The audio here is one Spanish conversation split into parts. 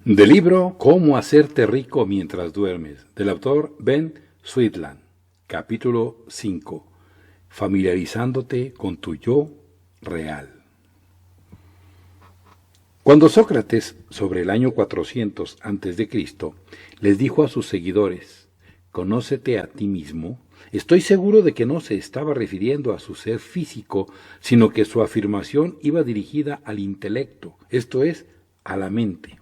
Del libro Cómo hacerte rico mientras duermes, del autor Ben Sweetland, capítulo 5, familiarizándote con tu yo real. Cuando Sócrates, sobre el año 400 a.C., les dijo a sus seguidores, «Conócete a ti mismo», estoy seguro de que no se estaba refiriendo a su ser físico, sino que su afirmación iba dirigida al intelecto, esto es, a la mente.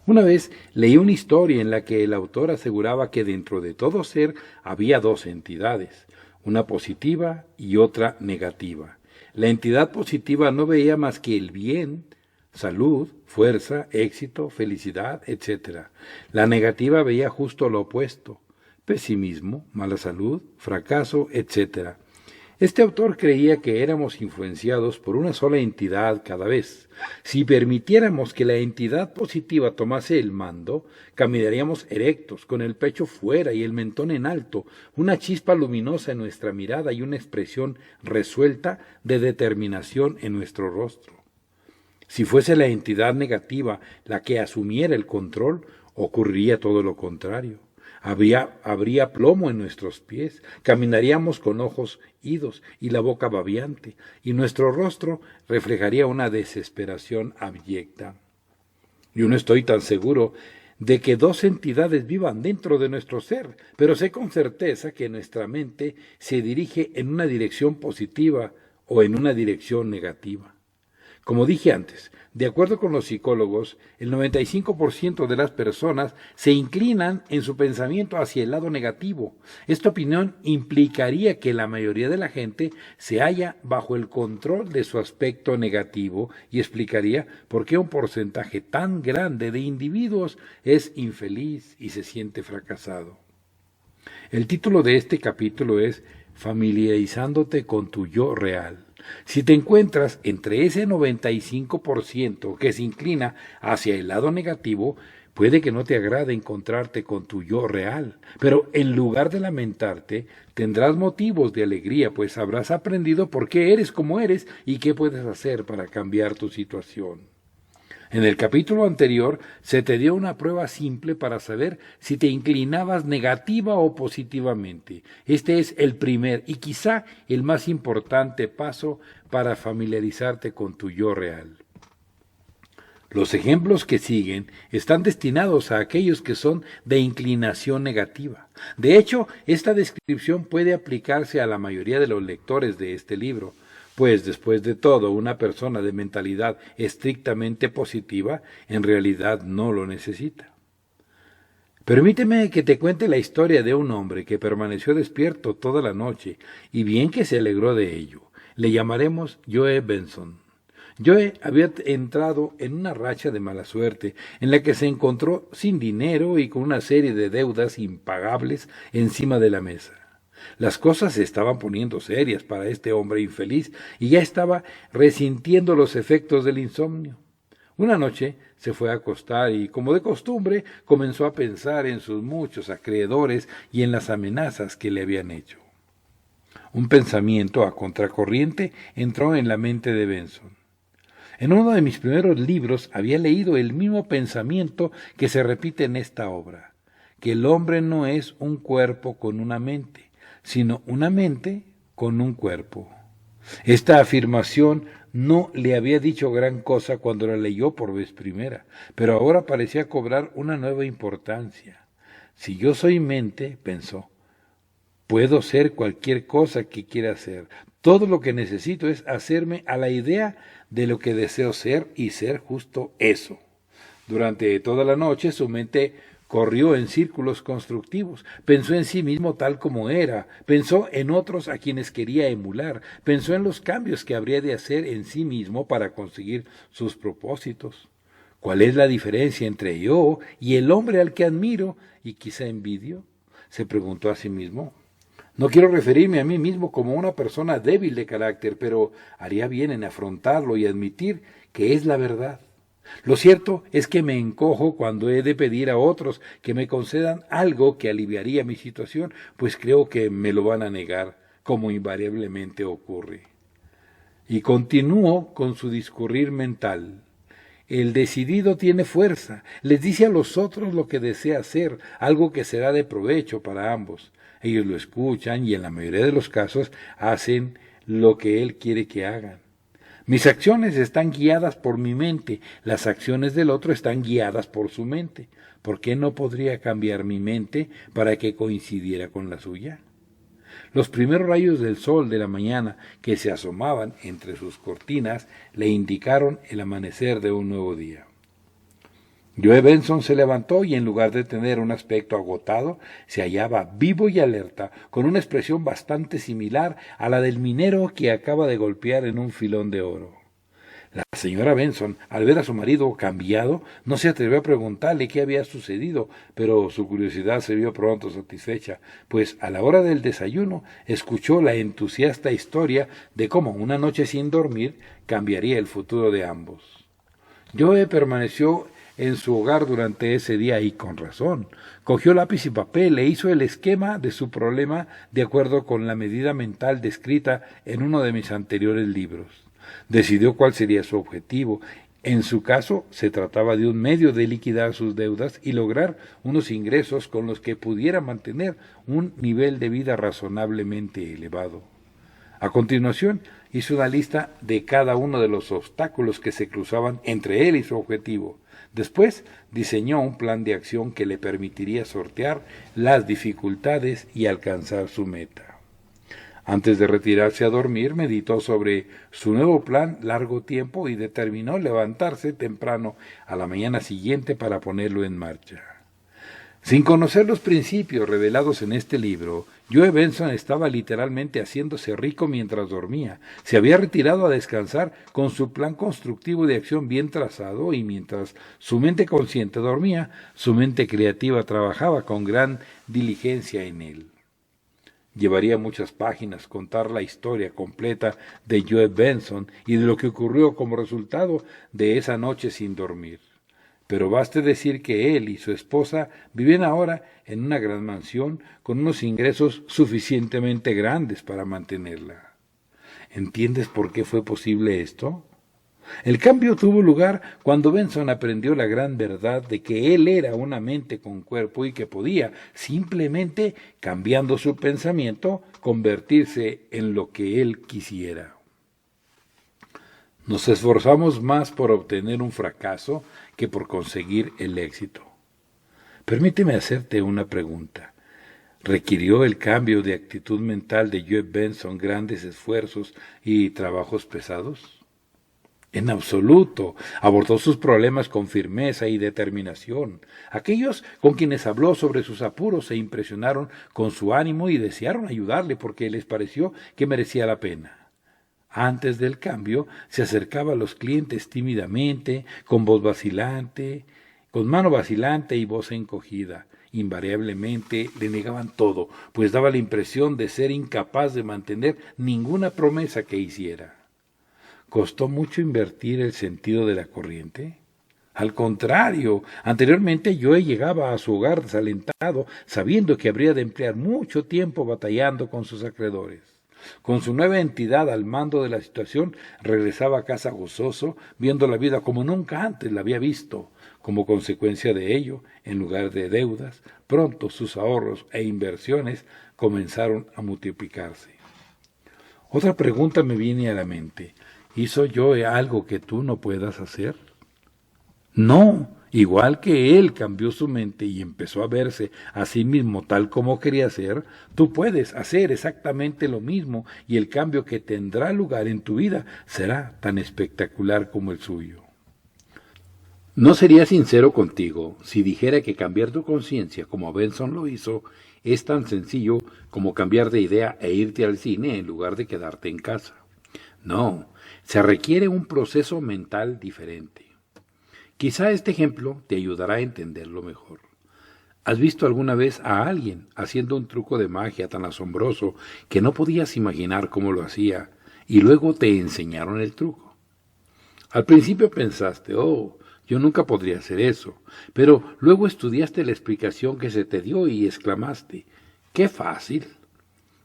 Una vez leí una historia en la que el autor aseguraba que dentro de todo ser había dos entidades, una positiva y otra negativa. La entidad positiva no veía más que el bien, salud, fuerza, éxito, felicidad, etc. La negativa veía justo lo opuesto, pesimismo, mala salud, fracaso, etc. Este autor creía que éramos influenciados por una sola entidad cada vez. Si permitiéramos que la entidad positiva tomase el mando, caminaríamos erectos, con el pecho fuera y el mentón en alto, una chispa luminosa en nuestra mirada y una expresión resuelta de determinación en nuestro rostro. Si fuese la entidad negativa la que asumiera el control, ocurriría todo lo contrario. Habría plomo en nuestros pies, caminaríamos con ojos idos y la boca babeante, y nuestro rostro reflejaría una desesperación abyecta. Yo no estoy tan seguro de que dos entidades vivan dentro de nuestro ser, pero sé con certeza que nuestra mente se dirige en una dirección positiva o en una dirección negativa. Como dije antes, de acuerdo con los psicólogos, el 95% de las personas se inclinan en su pensamiento hacia el lado negativo. Esta opinión implicaría que la mayoría de la gente se halla bajo el control de su aspecto negativo y explicaría por qué un porcentaje tan grande de individuos es infeliz y se siente fracasado. El título de este capítulo es Familiarizándote con tu yo real. Si te encuentras entre ese 95% que se inclina hacia el lado negativo, puede que no te agrade encontrarte con tu yo real, pero en lugar de lamentarte, tendrás motivos de alegría, pues habrás aprendido por qué eres como eres y qué puedes hacer para cambiar tu situación. En el capítulo anterior se te dio una prueba simple para saber si te inclinabas negativa o positivamente. Este es el primer y quizá el más importante paso para familiarizarte con tu yo real. Los ejemplos que siguen están destinados a aquellos que son de inclinación negativa. De hecho, esta descripción puede aplicarse a la mayoría de los lectores de este libro, pues después de todo, una persona de mentalidad estrictamente positiva en realidad no lo necesita. Permíteme que te cuente la historia de un hombre que permaneció despierto toda la noche y bien que se alegró de ello. Le llamaremos Joe Benson. Joe había entrado en una racha de mala suerte, en la que se encontró sin dinero y con una serie de deudas impagables encima de la mesa. Las cosas se estaban poniendo serias para este hombre infeliz y ya estaba resintiendo los efectos del insomnio. Una noche se fue a acostar y, como de costumbre, comenzó a pensar en sus muchos acreedores y en las amenazas que le habían hecho. Un pensamiento a contracorriente entró en la mente de Benson. En uno de mis primeros libros había leído el mismo pensamiento que se repite en esta obra, que el hombre no es un cuerpo con una mente, sino una mente con un cuerpo. Esta afirmación no le había dicho gran cosa cuando la leyó por vez primera, pero ahora parecía cobrar una nueva importancia. Si yo soy mente, pensó, puedo ser cualquier cosa que quiera ser. Todo lo que necesito es hacerme a la idea de lo que deseo ser y ser justo eso. Durante toda la noche su mente corrió en círculos constructivos, pensó en sí mismo tal como era, pensó en otros a quienes quería emular, pensó en los cambios que habría de hacer en sí mismo para conseguir sus propósitos. ¿Cuál es la diferencia entre yo y el hombre al que admiro y quizá envidio? Se preguntó a sí mismo. No quiero referirme a mí mismo como una persona débil de carácter, pero haría bien en afrontarlo y admitir que es la verdad. Lo cierto es que me encojo cuando he de pedir a otros que me concedan algo que aliviaría mi situación, pues creo que me lo van a negar, como invariablemente ocurre. Y continúo con su discurrir mental. El decidido tiene fuerza, les dice a los otros lo que desea hacer, algo que será de provecho para ambos. Ellos lo escuchan y en la mayoría de los casos hacen lo que él quiere que hagan. Mis acciones están guiadas por mi mente, las acciones del otro están guiadas por su mente. ¿Por qué no podría cambiar mi mente para que coincidiera con la suya? Los primeros rayos del sol de la mañana que se asomaban entre sus cortinas le indicaron el amanecer de un nuevo día. Joe Benson se levantó y en lugar de tener un aspecto agotado, se hallaba vivo y alerta, con una expresión bastante similar a la del minero que acaba de golpear en un filón de oro. La señora Benson, al ver a su marido cambiado, no se atrevió a preguntarle qué había sucedido, pero su curiosidad se vio pronto satisfecha, pues a la hora del desayuno escuchó la entusiasta historia de cómo una noche sin dormir cambiaría el futuro de ambos. Joe permaneció en su hogar durante ese día y con razón. Cogió lápiz y papel e hizo el esquema de su problema de acuerdo con la medida mental descrita en uno de mis anteriores libros. Decidió cuál sería su objetivo. En su caso, se trataba de un medio de liquidar sus deudas y lograr unos ingresos con los que pudiera mantener un nivel de vida razonablemente elevado. A continuación, hizo una lista de cada uno de los obstáculos que se cruzaban entre él y su objetivo. Después, diseñó un plan de acción que le permitiría sortear las dificultades y alcanzar su meta. Antes de retirarse a dormir, meditó sobre su nuevo plan largo tiempo y determinó levantarse temprano a la mañana siguiente para ponerlo en marcha. Sin conocer los principios revelados en este libro, Joe Benson estaba literalmente haciéndose rico mientras dormía. Se había retirado a descansar con su plan constructivo de acción bien trazado y mientras su mente consciente dormía, su mente creativa trabajaba con gran diligencia en él. Llevaría muchas páginas contar la historia completa de Joe Benson y de lo que ocurrió como resultado de esa noche sin dormir. Pero baste decir que él y su esposa viven ahora en una gran mansión con unos ingresos suficientemente grandes para mantenerla. ¿Entiendes por qué fue posible esto? El cambio tuvo lugar cuando Benson aprendió la gran verdad de que él era una mente con cuerpo y que podía, simplemente cambiando su pensamiento, convertirse en lo que él quisiera. Nos esforzamos más por obtener un fracaso que por conseguir el éxito. Permíteme hacerte una pregunta. ¿Requirió el cambio de actitud mental de Joe Benson grandes esfuerzos y trabajos pesados? En absoluto. Abordó sus problemas con firmeza y determinación. Aquellos con quienes habló sobre sus apuros se impresionaron con su ánimo y desearon ayudarle porque les pareció que merecía la pena. Antes del cambio, se acercaba a los clientes tímidamente, con mano vacilante y voz encogida. Invariablemente le negaban todo, pues daba la impresión de ser incapaz de mantener ninguna promesa que hiciera. ¿Costó mucho invertir el sentido de la corriente? Al contrario, anteriormente Joe llegaba a su hogar desalentado, sabiendo que habría de emplear mucho tiempo batallando con sus acreedores. Con su nueva entidad al mando de la situación, regresaba a casa gozoso, viendo la vida como nunca antes la había visto. Como consecuencia de ello, en lugar de deudas, pronto sus ahorros e inversiones comenzaron a multiplicarse. Otra pregunta me viene a la mente. ¿Hizo Joe algo que tú no puedas hacer? No, igual que él cambió su mente y empezó a verse a sí mismo tal como quería ser, tú puedes hacer exactamente lo mismo y el cambio que tendrá lugar en tu vida será tan espectacular como el suyo. No sería sincero contigo si dijera que cambiar tu conciencia como Benson lo hizo es tan sencillo como cambiar de idea e irte al cine en lugar de quedarte en casa. No, se requiere un proceso mental diferente. Quizá este ejemplo te ayudará a entenderlo mejor. ¿Has visto alguna vez a alguien haciendo un truco de magia tan asombroso que no podías imaginar cómo lo hacía y luego te enseñaron el truco? Al principio pensaste, yo nunca podría hacer eso, pero luego estudiaste la explicación que se te dio y exclamaste, ¡qué fácil!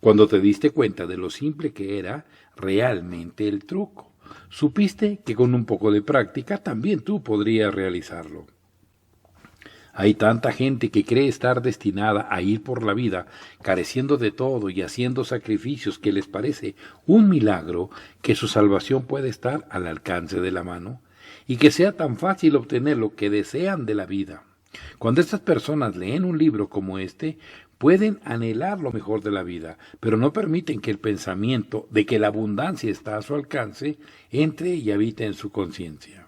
Cuando te diste cuenta de lo simple que era realmente el truco. Supiste que con un poco de práctica también tú podrías realizarlo. Hay tanta gente que cree estar destinada a ir por la vida careciendo de todo y haciendo sacrificios que les parece un milagro que su salvación puede estar al alcance de la mano y que sea tan fácil obtener lo que desean de la vida. Cuando estas personas leen un libro como este, pueden anhelar lo mejor de la vida, pero no permiten que el pensamiento de que la abundancia está a su alcance entre y habite en su conciencia.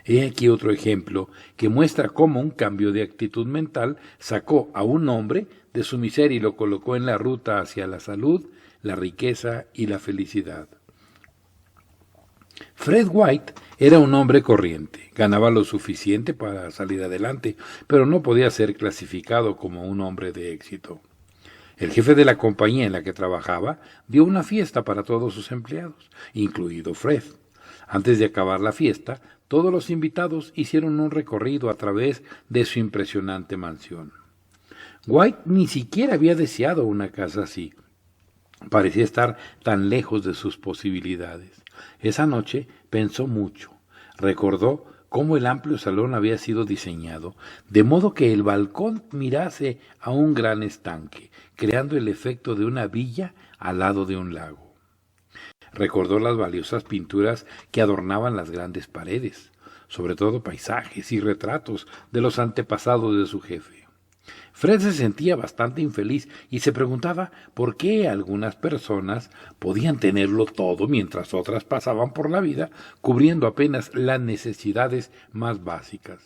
He aquí otro ejemplo que muestra cómo un cambio de actitud mental sacó a un hombre de su miseria y lo colocó en la ruta hacia la salud, la riqueza y la felicidad. Fred White era un hombre corriente, ganaba lo suficiente para salir adelante, pero no podía ser clasificado como un hombre de éxito. El jefe de la compañía en la que trabajaba dio una fiesta para todos sus empleados, incluido Fred. Antes de acabar la fiesta, todos los invitados hicieron un recorrido a través de su impresionante mansión. White ni siquiera había deseado una casa así. Parecía estar tan lejos de sus posibilidades. Esa noche pensó mucho. Recordó cómo el amplio salón había sido diseñado, de modo que el balcón mirase a un gran estanque, creando el efecto de una villa al lado de un lago. Recordó las valiosas pinturas que adornaban las grandes paredes, sobre todo paisajes y retratos de los antepasados de su jefe. Fred se sentía bastante infeliz y se preguntaba por qué algunas personas podían tenerlo todo mientras otras pasaban por la vida cubriendo apenas las necesidades más básicas.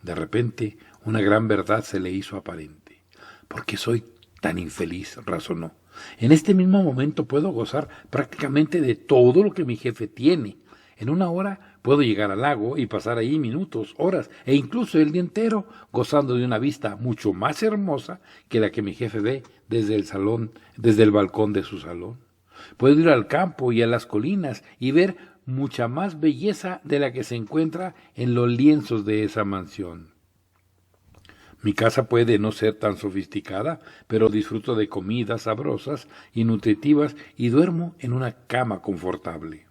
De repente, una gran verdad se le hizo aparente. ¿Por qué soy tan infeliz?, razonó. En este mismo momento puedo gozar prácticamente de todo lo que mi jefe tiene. En una hora puedo llegar al lago y pasar ahí minutos, horas e incluso el día entero gozando de una vista mucho más hermosa que la que mi jefe ve desde el balcón de su salón. Puedo ir al campo y a las colinas y ver mucha más belleza de la que se encuentra en los lienzos de esa mansión. Mi casa puede no ser tan sofisticada, pero disfruto de comidas sabrosas y nutritivas y duermo en una cama confortable.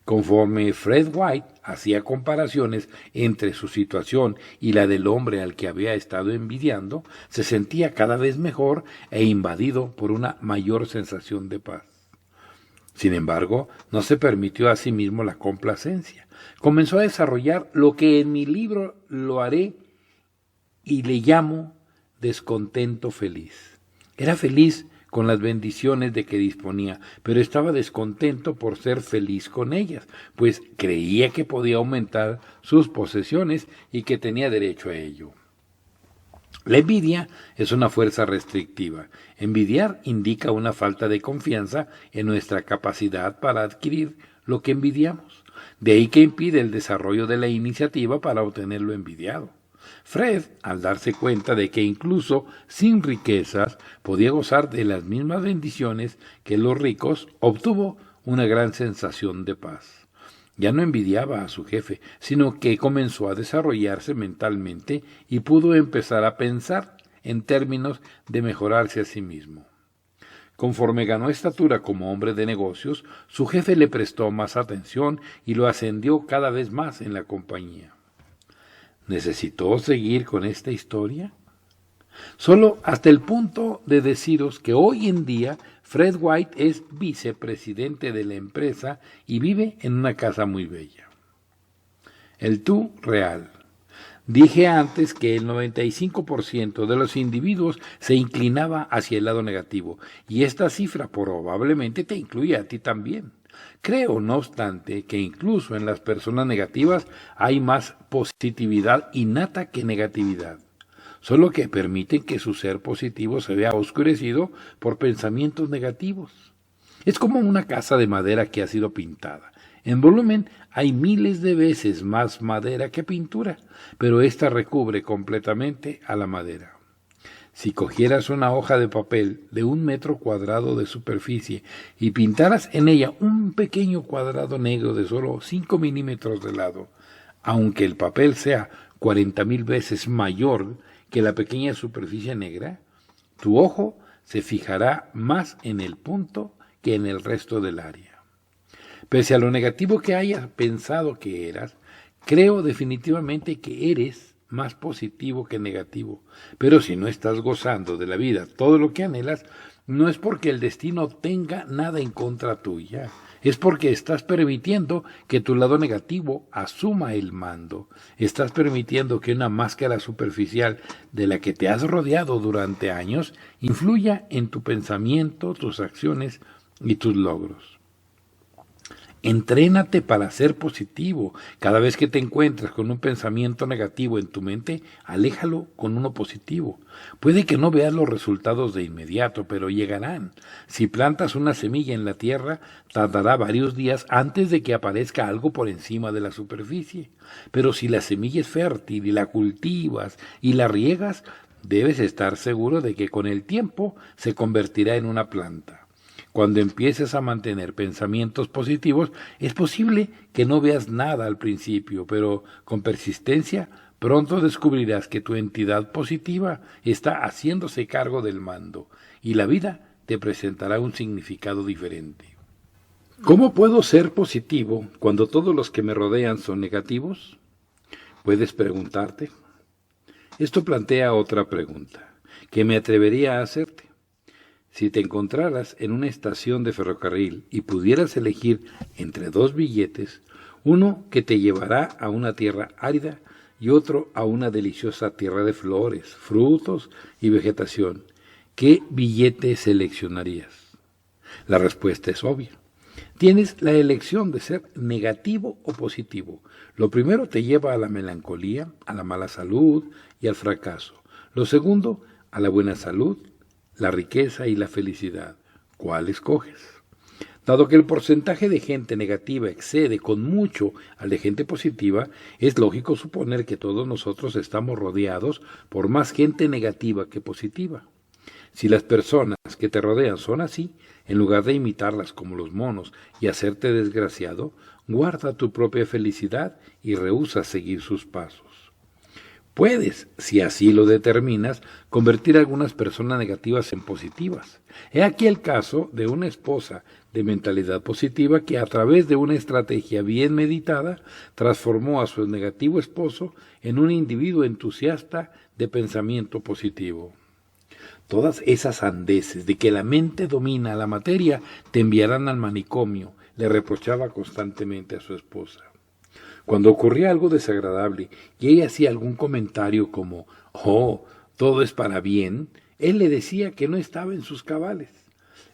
Conforme Fred White hacía comparaciones entre su situación y la del hombre al que había estado envidiando, se sentía cada vez mejor e invadido por una mayor sensación de paz. Sin embargo, no se permitió a sí mismo la complacencia. Comenzó a desarrollar lo que en mi libro lo haré y le llamo descontento feliz. Era feliz con las bendiciones de que disponía, pero estaba descontento por ser feliz con ellas, pues creía que podía aumentar sus posesiones y que tenía derecho a ello. La envidia es una fuerza restrictiva. Envidiar indica una falta de confianza en nuestra capacidad para adquirir lo que envidiamos. De ahí que impide el desarrollo de la iniciativa para obtener lo envidiado. Fred, al darse cuenta de que incluso sin riquezas podía gozar de las mismas bendiciones que los ricos, obtuvo una gran sensación de paz. Ya no envidiaba a su jefe, sino que comenzó a desarrollarse mentalmente y pudo empezar a pensar en términos de mejorarse a sí mismo. Conforme ganó estatura como hombre de negocios, su jefe le prestó más atención y lo ascendió cada vez más en la compañía. ¿Necesitó seguir con esta historia? Solo hasta el punto de deciros que hoy en día Fred White es vicepresidente de la empresa y vive en una casa muy bella. El tú real. Dije antes que el 95% de los individuos se inclinaba hacia el lado negativo, y esta cifra probablemente te incluye a ti también. Creo, no obstante, que incluso en las personas negativas hay más positividad innata que negatividad, solo que permiten que su ser positivo se vea oscurecido por pensamientos negativos. Es como una casa de madera que ha sido pintada. En volumen hay miles de veces más madera que pintura, pero ésta recubre completamente a la madera. Si cogieras una hoja de papel de 1 metro cuadrado de superficie y pintaras en ella un pequeño cuadrado negro de solo 5 milímetros de lado, aunque el papel sea 40,000 veces mayor que la pequeña superficie negra, tu ojo se fijará más en el punto que en el resto del área. Pese a lo negativo que hayas pensado que eras, creo definitivamente que eres más positivo que negativo. Pero si no estás gozando de la vida todo lo que anhelas, no es porque el destino tenga nada en contra tuya, es porque estás permitiendo que tu lado negativo asuma el mando. Estás permitiendo que una máscara superficial de la que te has rodeado durante años influya en tu pensamiento, tus acciones y tus logros. Entrénate para ser positivo. Cada vez que te encuentres con un pensamiento negativo en tu mente, aléjalo con uno positivo. Puede que no veas los resultados de inmediato, pero llegarán. Si plantas una semilla en la tierra, tardará varios días antes de que aparezca algo por encima de la superficie. Pero si la semilla es fértil y la cultivas y la riegas, debes estar seguro de que con el tiempo se convertirá en una planta. Cuando empieces a mantener pensamientos positivos, es posible que no veas nada al principio, pero con persistencia pronto descubrirás que tu entidad positiva está haciéndose cargo del mando y la vida te presentará un significado diferente. ¿Cómo puedo ser positivo cuando todos los que me rodean son negativos? Puedes preguntarte. Esto plantea otra pregunta, que me atrevería a hacerte. Si te encontraras en una estación de ferrocarril y pudieras elegir entre dos billetes, uno que te llevará a una tierra árida y otro a una deliciosa tierra de flores, frutos y vegetación, ¿qué billete seleccionarías? La respuesta es obvia. Tienes la elección de ser negativo o positivo. Lo primero te lleva a la melancolía, a la mala salud y al fracaso. Lo segundo, a la buena salud, la riqueza y la felicidad. ¿Cuál escoges? Dado que el porcentaje de gente negativa excede con mucho al de gente positiva, es lógico suponer que todos nosotros estamos rodeados por más gente negativa que positiva. Si las personas que te rodean son así, en lugar de imitarlas como los monos y hacerte desgraciado, guarda tu propia felicidad y rehúsa seguir sus pasos. Puedes, si así lo determinas, convertir a algunas personas negativas en positivas. He aquí el caso de una esposa de mentalidad positiva que a través de una estrategia bien meditada transformó a su negativo esposo en un individuo entusiasta de pensamiento positivo. Todas esas sandeces de que la mente domina la materia te enviarán al manicomio, le reprochaba constantemente a su esposa. Cuando ocurría algo desagradable y ella hacía algún comentario como «Oh, todo es para bien», él le decía que no estaba en sus cabales.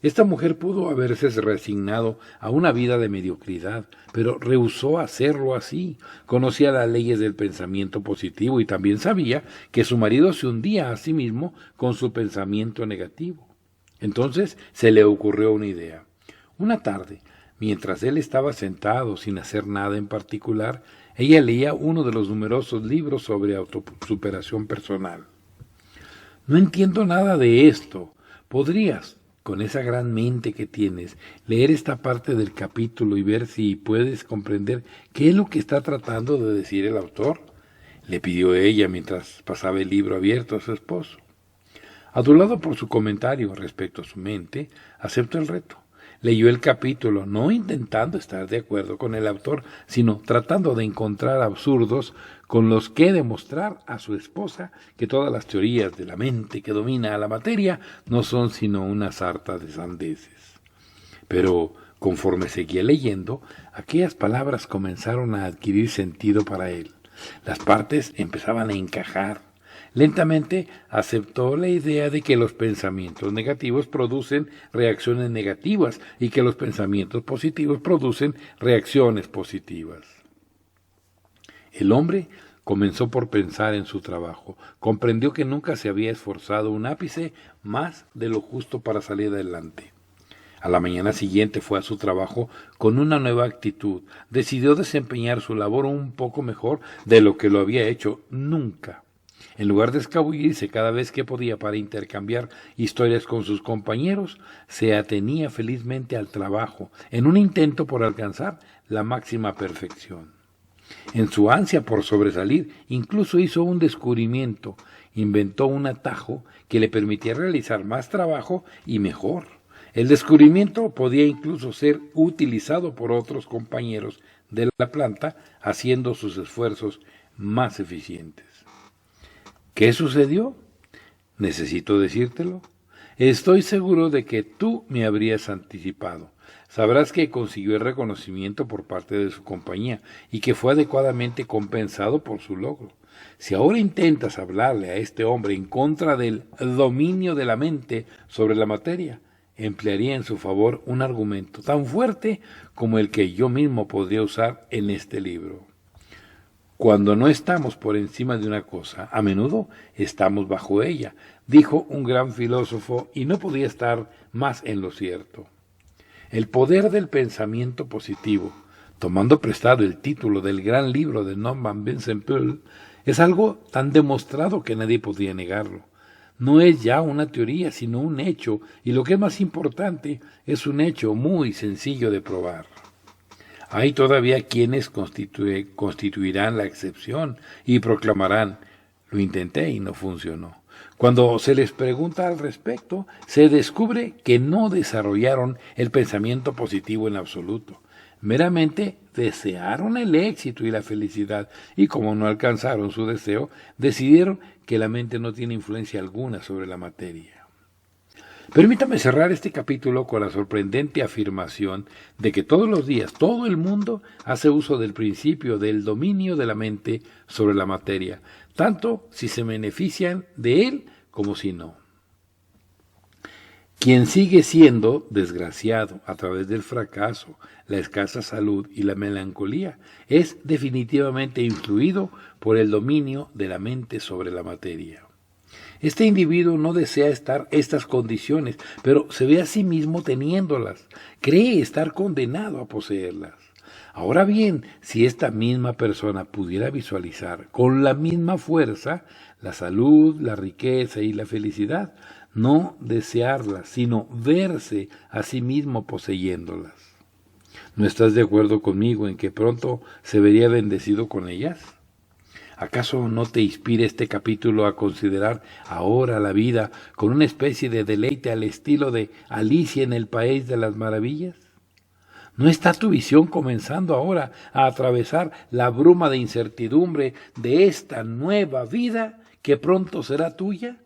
Esta mujer pudo haberse resignado a una vida de mediocridad, pero rehusó hacerlo así. Conocía las leyes del pensamiento positivo y también sabía que su marido se hundía a sí mismo con su pensamiento negativo. Entonces se le ocurrió una idea. Una tarde, mientras él estaba sentado sin hacer nada en particular, ella leía uno de los numerosos libros sobre autosuperación personal. «No entiendo nada de esto. ¿Podrías, con esa gran mente que tienes, leer esta parte del capítulo y ver si puedes comprender qué es lo que está tratando de decir el autor?» le pidió ella mientras pasaba el libro abierto a su esposo. Adulado por su comentario respecto a su mente, aceptó el reto. Leyó el capítulo, no intentando estar de acuerdo con el autor, sino tratando de encontrar absurdos con los que demostrar a su esposa que todas las teorías de la mente que domina a la materia no son sino una sarta de sandeces. Pero, conforme seguía leyendo, aquellas palabras comenzaron a adquirir sentido para él. Las partes empezaban a encajar. Lentamente aceptó la idea de que los pensamientos negativos producen reacciones negativas y que los pensamientos positivos producen reacciones positivas. El hombre comenzó por pensar en su trabajo. Comprendió que nunca se había esforzado un ápice más de lo justo para salir adelante. A la mañana siguiente fue a su trabajo con una nueva actitud. Decidió desempeñar su labor un poco mejor de lo que lo había hecho nunca. En lugar de escabullirse cada vez que podía para intercambiar historias con sus compañeros, se atenía felizmente al trabajo, en un intento por alcanzar la máxima perfección. En su ansia por sobresalir, incluso hizo un descubrimiento, inventó un atajo que le permitía realizar más trabajo y mejor. El descubrimiento podía incluso ser utilizado por otros compañeros de la planta, haciendo sus esfuerzos más eficientes. ¿Qué sucedió? ¿Necesito decírtelo? Estoy seguro de que tú me habrías anticipado. Sabrás que consiguió el reconocimiento por parte de su compañía y que fue adecuadamente compensado por su logro. Si ahora intentas hablarle a este hombre en contra del dominio de la mente sobre la materia, emplearía en su favor un argumento tan fuerte como el que yo mismo podría usar en este libro. Cuando no estamos por encima de una cosa, a menudo estamos bajo ella, dijo un gran filósofo, y no podía estar más en lo cierto. El poder del pensamiento positivo, tomando prestado el título del gran libro de Norman Vincent Peale, es algo tan demostrado que nadie podía negarlo. No es ya una teoría, sino un hecho, y lo que es más importante, es un hecho muy sencillo de probar. Hay todavía quienes constituirán la excepción y proclamarán, lo intenté y no funcionó. Cuando se les pregunta al respecto, se descubre que no desarrollaron el pensamiento positivo en absoluto. Meramente desearon el éxito y la felicidad, y como no alcanzaron su deseo, decidieron que la mente no tiene influencia alguna sobre la materia. Permítame cerrar este capítulo con la sorprendente afirmación de que todos los días todo el mundo hace uso del principio del dominio de la mente sobre la materia, tanto si se benefician de él como si no. Quien sigue siendo desgraciado a través del fracaso, la escasa salud y la melancolía es definitivamente influido por el dominio de la mente sobre la materia. Este individuo no desea estas condiciones, pero se ve a sí mismo teniéndolas, cree estar condenado a poseerlas. Ahora bien, si esta misma persona pudiera visualizar con la misma fuerza la salud, la riqueza y la felicidad, no desearlas, sino verse a sí mismo poseyéndolas. ¿No estás de acuerdo conmigo en que pronto se vería bendecido con ellas? ¿Acaso no te inspira este capítulo a considerar ahora la vida con una especie de deleite al estilo de Alicia en el País de las Maravillas? ¿No está tu visión comenzando ahora a atravesar la bruma de incertidumbre de esta nueva vida que pronto será tuya?